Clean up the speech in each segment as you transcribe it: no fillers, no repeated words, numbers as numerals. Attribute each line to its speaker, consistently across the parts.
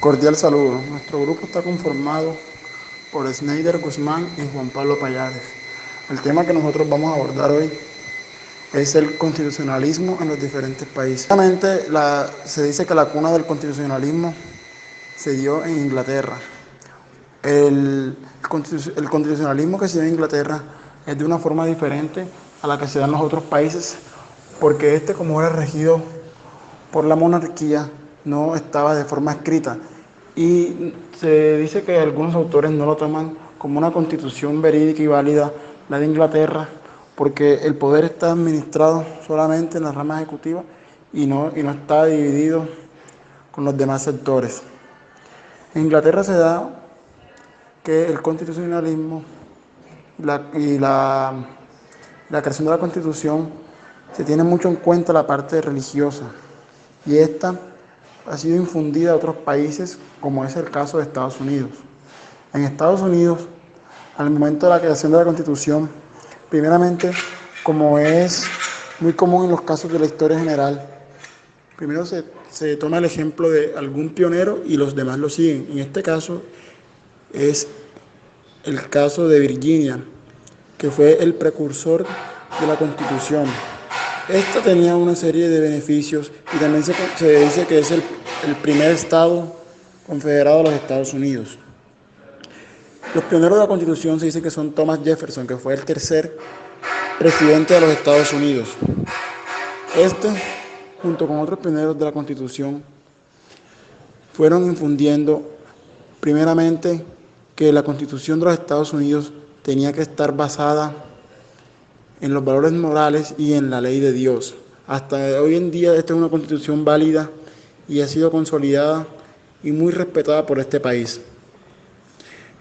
Speaker 1: Cordial saludo. Nuestro grupo está conformado por Sneider Guzmán y Juan Pablo Payares. El tema que nosotros vamos a abordar hoy es el constitucionalismo en los diferentes países. Obviamente se dice que la cuna del constitucionalismo se dio en Inglaterra. El constitucionalismo que se dio en Inglaterra es de una forma diferente a la que se da en los otros países, porque como era regido por la monarquía, no estaba de forma escrita. Y se dice que algunos autores no lo toman como una constitución verídica y válida, la de Inglaterra, porque el poder está administrado solamente en la rama ejecutiva y no está dividido con los demás sectores. En Inglaterra se da que el constitucionalismo y la creación de la constitución se tiene mucho en cuenta la parte religiosa, y esta ha sido infundida a otros países, como es el caso de Estados Unidos. En Estados Unidos, al momento de la creación de la Constitución, primeramente, como es muy común en los casos de la historia general, primero se toma el ejemplo de algún pionero y los demás lo siguen. En este caso es el caso de Virginia, que fue el precursor de la Constitución. Esta tenía una serie de beneficios y también se dice que es el primer estado confederado de los Estados Unidos. Los pioneros de la Constitución se dice que son Thomas Jefferson, que fue el tercer presidente de los Estados Unidos. Junto con otros pioneros de la Constitución, fueron infundiendo primeramente que la Constitución de los Estados Unidos tenía que estar basada en los valores morales y en la ley de Dios. Hasta hoy en día esta es una constitución válida y ha sido consolidada y muy respetada por este país.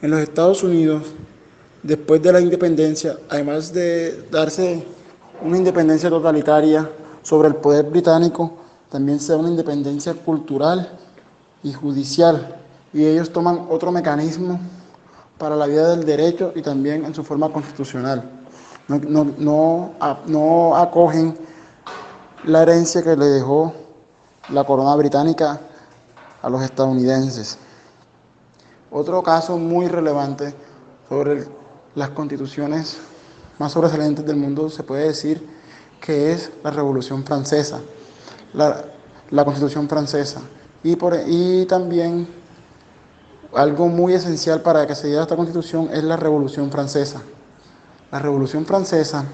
Speaker 1: En los Estados Unidos, después de la independencia, además de darse una independencia totalitaria sobre el poder británico, también se da una independencia cultural y judicial, y ellos toman otro mecanismo para la vida del derecho y también en su forma constitucional. No acogen la herencia que le dejó la corona británica a los estadounidenses. Otro caso muy relevante sobre las constituciones más sobresalientes del mundo se puede decir que es la Revolución Francesa, la Constitución francesa. Y también algo muy esencial para que se diera esta constitución es la Revolución Francesa. La Revolución Francesa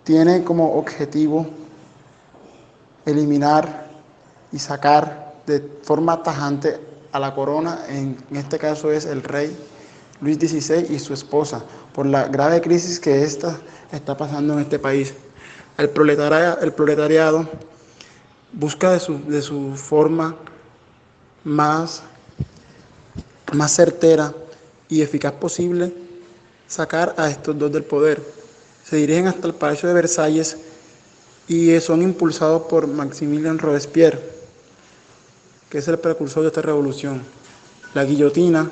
Speaker 1: tiene como objetivo eliminar y sacar de forma tajante a la corona, en este caso es el rey Luis XVI y su esposa, por la grave crisis que ésta está pasando en este país. El proletariado busca de su forma más certera y eficaz posible sacar a estos dos del poder. Se dirigen hasta el Palacio de Versalles y son impulsados por Maximilien Robespierre, que es el precursor de esta revolución. La guillotina,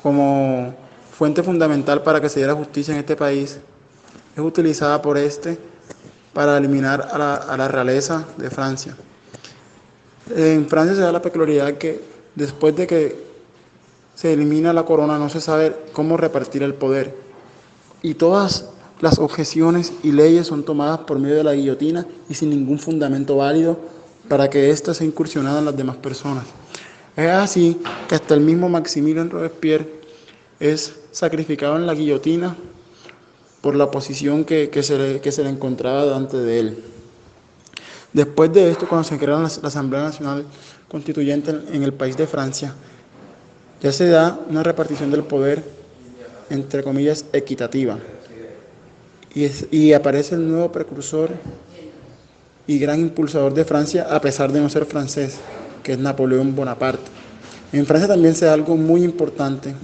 Speaker 1: como fuente fundamental para que se diera justicia en este país, es utilizada por para eliminar a la realeza de Francia. En Francia se da la peculiaridad que después de que se elimina la corona, no se sabe cómo repartir el poder. Y todas las objeciones y leyes son tomadas por medio de la guillotina y sin ningún fundamento válido para que ésta sea incursionada en las demás personas. Es así que hasta el mismo Maximilien Robespierre es sacrificado en la guillotina por la oposición que se le encontraba delante de él. Después de esto, cuando se crea la Asamblea Nacional Constituyente en el país de Francia, ya se da una repartición del poder, entre comillas, equitativa. Y aparece el nuevo precursor y gran impulsador de Francia, a pesar de no ser francés, que es Napoleón Bonaparte. En Francia también se da algo muy importante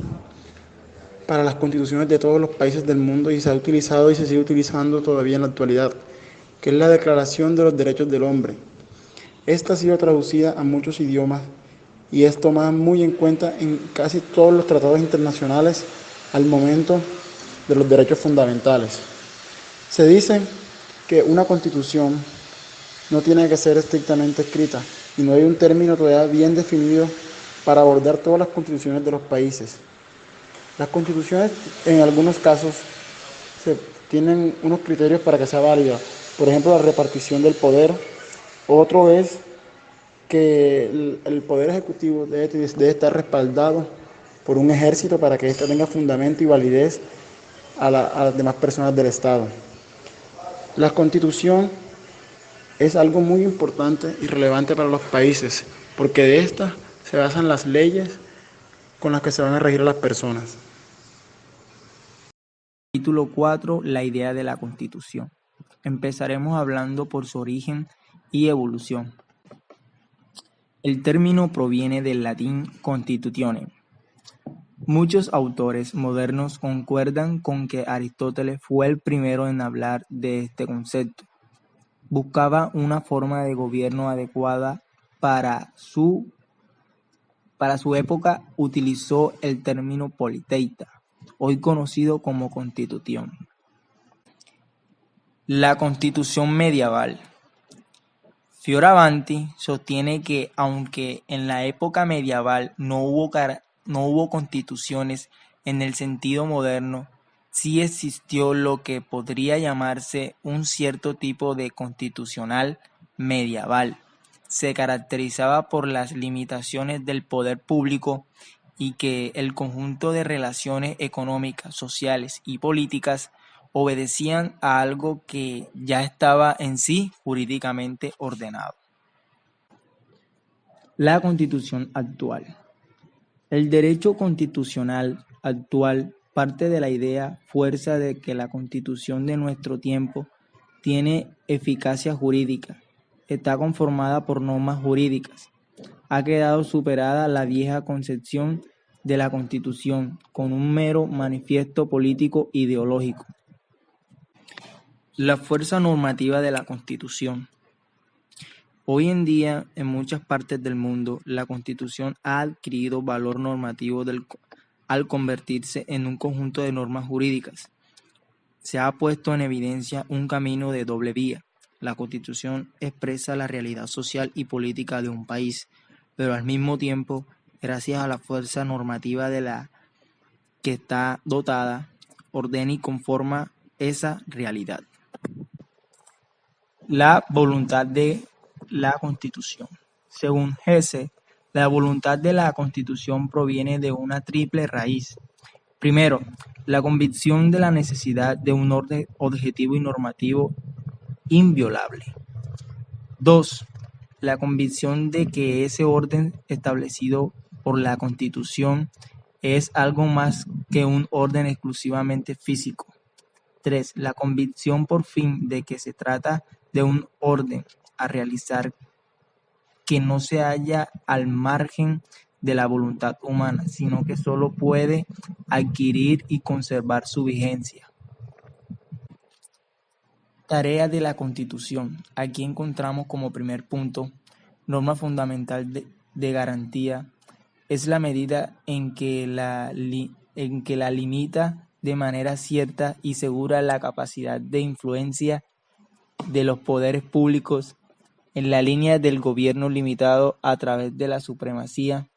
Speaker 1: para las constituciones de todos los países del mundo y se ha utilizado y se sigue utilizando todavía en la actualidad, que es la Declaración de los Derechos del Hombre. Esta ha sido traducida a muchos idiomas y es tomada muy en cuenta en casi todos los tratados internacionales al momento de los derechos fundamentales. Se dice que una constitución no tiene que ser estrictamente escrita y no hay un término todavía bien definido para abordar todas las constituciones de los países. Las constituciones en algunos casos se tienen unos criterios para que sea válida. Por ejemplo, la repartición del poder. Otro es que el poder ejecutivo debe estar respaldado por un ejército para que éste tenga fundamento y validez a las demás personas del Estado. La Constitución es algo muy importante y relevante para los países, porque de esta se basan las leyes con las que se van a regir a las personas.
Speaker 2: Capítulo 4. La idea de la Constitución. Empezaremos hablando por su origen y evolución. El término proviene del latín constitutionem. Muchos autores modernos concuerdan con que Aristóteles fue el primero en hablar de este concepto. Buscaba una forma de gobierno adecuada para su época. Utilizó el término politeísta, hoy conocido como Constitución. La Constitución medieval. Fioravanti sostiene que aunque en la época medieval no hubo constituciones en el sentido moderno, sí existió lo que podría llamarse un cierto tipo de constitucional medieval. Se caracterizaba por las limitaciones del poder público y que el conjunto de relaciones económicas, sociales y políticas obedecían a algo que ya estaba en sí jurídicamente ordenado. La Constitución actual. El derecho constitucional actual parte de la idea fuerza de que la Constitución de nuestro tiempo tiene eficacia jurídica, está conformada por normas jurídicas. Ha quedado superada la vieja concepción de la Constitución con un mero manifiesto político ideológico. La fuerza normativa de la Constitución. Hoy en día, en muchas partes del mundo, la Constitución ha adquirido valor normativo al convertirse en un conjunto de normas jurídicas. Se ha puesto en evidencia un camino de doble vía. La Constitución expresa la realidad social y política de un país, pero al mismo tiempo, gracias a la fuerza normativa de la que está dotada, ordena y conforma esa realidad. La voluntad de la Constitución. Según Hesse, la voluntad de la Constitución proviene de una triple raíz. Primero, la convicción de la necesidad de un orden objetivo y normativo inviolable. 2. La convicción de que ese orden establecido por la Constitución es algo más que un orden exclusivamente físico. 3. La convicción por fin de que se trata de un orden a realizar que no se halla al margen de la voluntad humana, sino que solo puede adquirir y conservar su vigencia. Tarea de la Constitución. Aquí encontramos como primer punto, norma fundamental de garantía, es la medida en que la limita de manera cierta y segura la capacidad de influencia de los poderes públicos en la línea del gobierno limitado a través de la supremacía,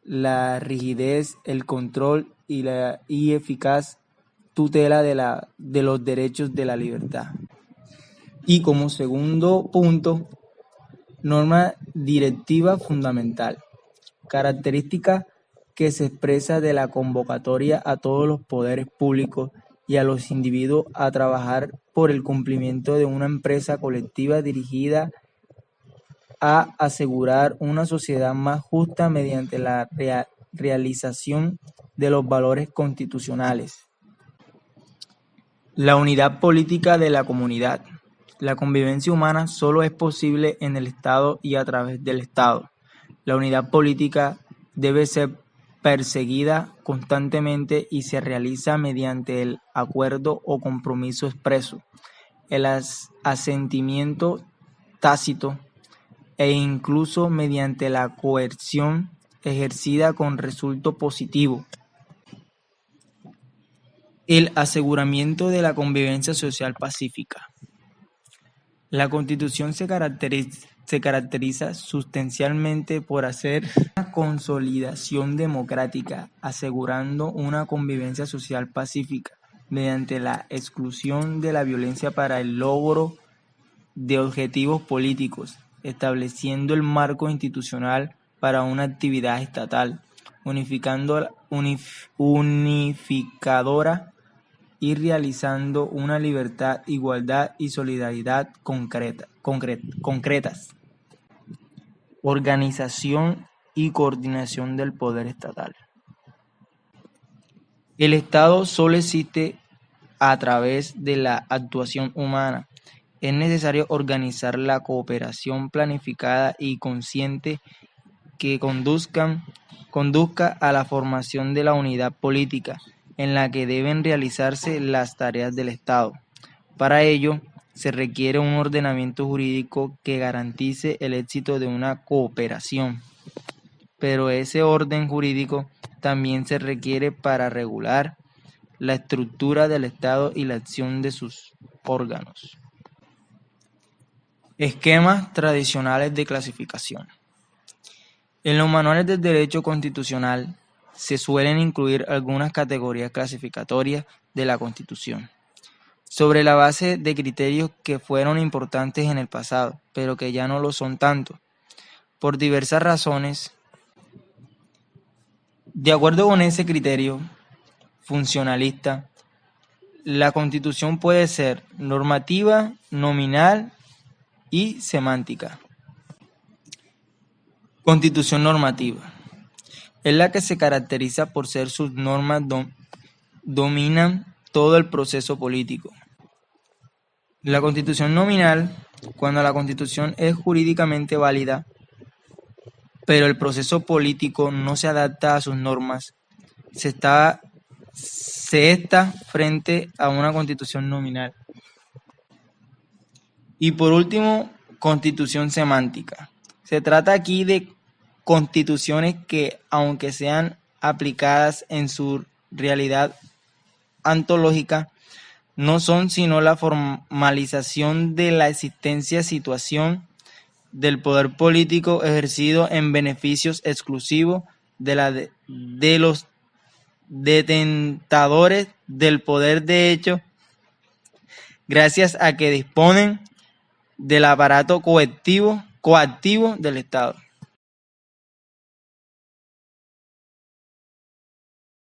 Speaker 2: la rigidez, el control y eficaz tutela de los derechos de la libertad. Y como segundo punto, norma directiva fundamental, característica que se expresa de la convocatoria a todos los poderes públicos y a los individuos a trabajar por el cumplimiento de una empresa colectiva dirigida a asegurar una sociedad más justa mediante la realización de los valores constitucionales. La unidad política de la comunidad. La convivencia humana solo es posible en el Estado y a través del Estado. La unidad política debe ser perseguida constantemente y se realiza mediante el acuerdo o compromiso expreso, el asentimiento tácito e incluso mediante la coerción ejercida con resultado positivo. El aseguramiento de la convivencia social pacífica. La Constitución se caracteriza sustancialmente por hacer una consolidación democrática, asegurando una convivencia social pacífica, mediante la exclusión de la violencia para el logro de objetivos políticos, estableciendo el marco institucional para una actividad estatal, unificadora y realizando una libertad, igualdad y solidaridad concretas. Organización y coordinación del poder estatal. El Estado solo existe a través de la actuación humana. Es necesario organizar la cooperación planificada y consciente que conduzca a la formación de la unidad política, en la que deben realizarse las tareas del Estado. Para ello, se requiere un ordenamiento jurídico que garantice el éxito de una cooperación. Pero ese orden jurídico también se requiere para regular la estructura del Estado y la acción de sus órganos. Esquemas tradicionales de clasificación. En los manuales del derecho constitucional se suelen incluir algunas categorías clasificatorias de la Constitución, sobre la base de criterios que fueron importantes en el pasado, pero que ya no lo son tanto, por diversas razones. De acuerdo con ese criterio funcionalista, la Constitución puede ser normativa, nominal y semántica. Constitución normativa. Es la que se caracteriza por ser sus normas dominan todo el proceso político. La Constitución nominal, cuando la Constitución es jurídicamente válida, pero el proceso político no se adapta a sus normas, se está frente a una Constitución nominal. Y por último, Constitución semántica. Se trata aquí de constituciones que, aunque sean aplicadas en su realidad ontológica, no son sino la formalización de la situación del poder político ejercido en beneficios exclusivos de los detentadores del poder de hecho, gracias a que disponen del aparato coactivo del Estado.